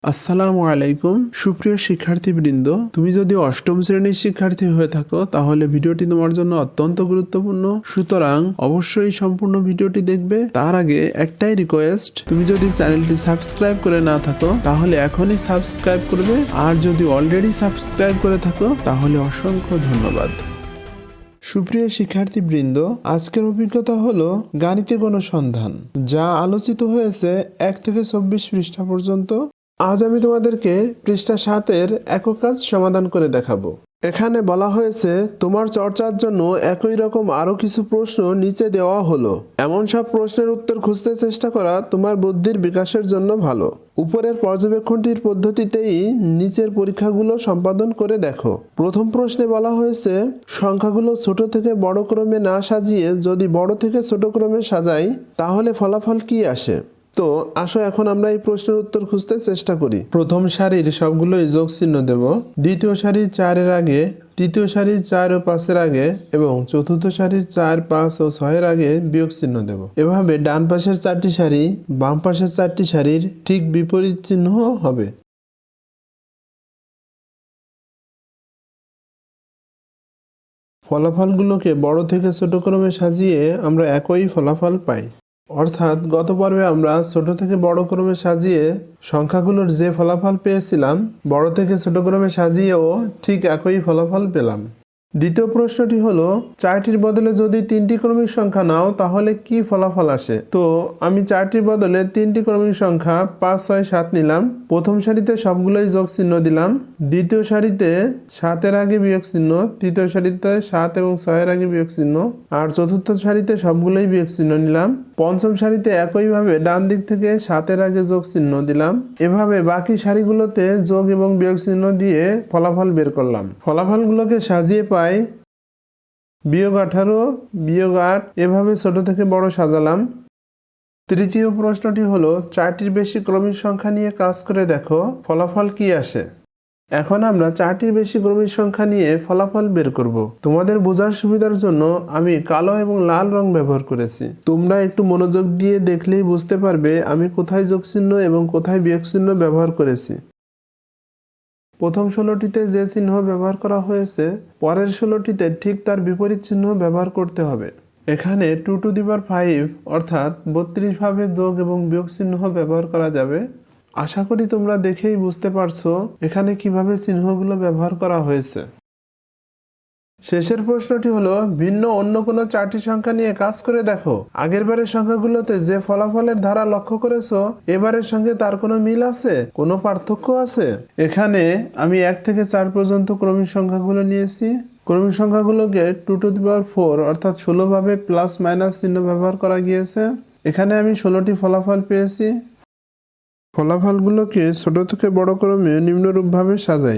আসসালামু আলাইকুম সুপ্রিয় শিক্ষার্থীবৃন্দ, তুমি যদি অষ্টম শ্রেণীর শিক্ষার্থী হয়ে থাকো তাহলে ভিডিওটি তোমার জন্য অত্যন্ত গুরুত্বপূর্ণ। সুতরাং অবশ্যই সম্পূর্ণ ভিডিওটি দেখবে। তার আগে একটাই রিকোয়েস্ট, তুমি যদি চ্যানেলটি সাবস্ক্রাইব করে না থাকো তাহলে এখনই সাবস্ক্রাইব করবে, আর যদি অলরেডি সাবস্ক্রাইব করে থাকো তাহলে অসংখ্য ধন্যবাদ। সুপ্রিয় শিক্ষার্থীবৃন্দ, আজকের অভিজ্ঞতা হলো গাণিতিক অনুসন্ধান, যা আলোচিত হয়েছে 1 থেকে 24 পৃষ্ঠা পর্যন্ত। আজ আমি তোমাদেরকে পৃষ্ঠা 7-এর একক কাজ সমাধান করে দেখাবো। এখানে বলা হয়েছে তোমার চর্চার জন্য একই রকম আরো কিছু প্রশ্ন নিচে দেওয়া হলো। এমন সব প্রশ্নের উত্তর খুঁজতে চেষ্টা করা তোমার বুদ্ধির বিকাশের জন্য ভালো। উপরের পর্যবেক্ষণটির পদ্ধতিতেই নিচের পরীক্ষাগুলো সম্পাদন করে দেখো। প্রথম প্রশ্নে বলা হয়েছে সংখ্যাগুলো ছোট থেকে বড় ক্রমে না সাজিয়ে যদি বড় থেকে ছোট ক্রমে সাজাই তাহলে ফলাফল কি আসে। তো আসো এখন আমরা এই প্রশ্নের উত্তর খুঁজতে চেষ্টা করি। প্রথম সারির সবগুলো যোগ চিহ্ন দেব, দ্বিতীয় সারির 4-এর আগে, তৃতীয় সারির 4 ও 5-এর আগে এবং চতুর্থ সারির 4, 5 ও 6-এর আগে বিয়োগ চিহ্ন দেব। এভাবে ডান পাশের 4টি সারি বাম পাশের 4টি সারির ঠিক বিপরীত চিহ্ন হবে। ফলাফলগুলোকে বড় থেকে ছোট ক্রমে সাজিয়ে আমরা একই ফলাফল পাই। অর্থাৎ গত পর্বে আমরা ছোট থেকে বড় ক্রমে সাজিয়ে সংখ্যাগুলোর যে ফলাফল পেয়েছিলাম, বড় থেকে ছোট ক্রমে সাজিয়েও ঠিক একই ফলাফল পেলাম। দ্বিতীয় প্রশ্নটি হলো 4টির বদলে যদি 3টি ক্রমিক সংখ্যা নাও তাহলে কি ফলাফল আসে। তো আমি 4টির বদলে 3টি ক্রমিক সংখ্যা 5, 6, 7 নিলাম। প্রথম সারিতে সবগুলোই যোগ চিহ্ন দিলাম, দ্বিতীয় সারিতে 7-এর আগে বিয়োগ চিহ্ন, তৃতীয় সারিতে 7 এবং 6-এর আগে বিয়োগ চিহ্ন, আর চতুর্থ সারিতে সবগুলোই বিয়োগ চিহ্ন নিলাম। পঞ্চম সারিতে একইভাবে ডান দিক থেকে 7-এর আগে যোগ চিহ্ন দিলাম। এভাবে বাকি সারিগুলোতে যোগ এবং বিয়োগ চিহ্ন দিয়ে ফলাফল বের করলাম। ফলাফলগুলোকে সাজিয়ে পাই বিয়োগ 18, বিয়োগ 8, এভাবে ছোট থেকে বড় সাজালাম। তৃতীয় প্রশ্নটি হলো 4টির বেশি ক্রমিক সংখ্যা নিয়ে কাজ করে দেখো ফলাফল কি আসে। এখন আমরা 4টির বেশি ক্রমিক সংখ্যা নিয়ে ফলাফল বের করব। তোমাদের বোঝার সুবিধার জন্য আমি কালো এবং লাল রং ব্যবহার করেছি। তোমরা একটু মনোযোগ দিয়ে দেখলেই বুঝতে পারবে আমি কোথায় যোগ চিহ্ন এবং কোথায় বিয়োগ চিহ্ন ব্যবহার করেছি। প্রথম 16টিতে যে চিহ্ন ব্যবহার করা হয়েছে পরের 16টিতে ঠিক তার বিপরীত চিহ্ন ব্যবহার করতে হবে। এখানে 2 টু দি পাওয়ার 5 অর্থাৎ 32 ভাবে যোগ এবং বিয়োগ চিহ্ন ব্যবহার করা যাবে। আশা করি তোমরা দেখেই বুঝতে পারছো এখানে কিভাবে চিহ্নগুলো ব্যবহার করা হয়েছে। শেষের প্রশ্নটি হলো ভিন্ন অন্য কোনো 4টি সংখ্যা নিয়ে কাজ করে দেখো। আগের বারের সংখ্যাগুলোতে যে ফলাফলের ধারা লক্ষ্য করেছো এবারের সঙ্গে তার কোনো মিল আছে, কোনো পার্থক্য আছে। এখানে আমি 1 থেকে 4 পর্যন্ত ক্রমিক সংখ্যাগুলো নিয়েছি। ক্রমিক সংখ্যাগুলোকে 2 টু দি পাওয়ার 4 অর্থাৎ 16 ভাবে প্লাস মাইনাস চিহ্ন ব্যবহার করা গিয়েছে। এখানে আমি 16টি ফলাফল পেয়েছি। ফলাফলগুলোকে ছোট থেকে বড় ক্রমে নিম্নরূপভাবে সাজাই।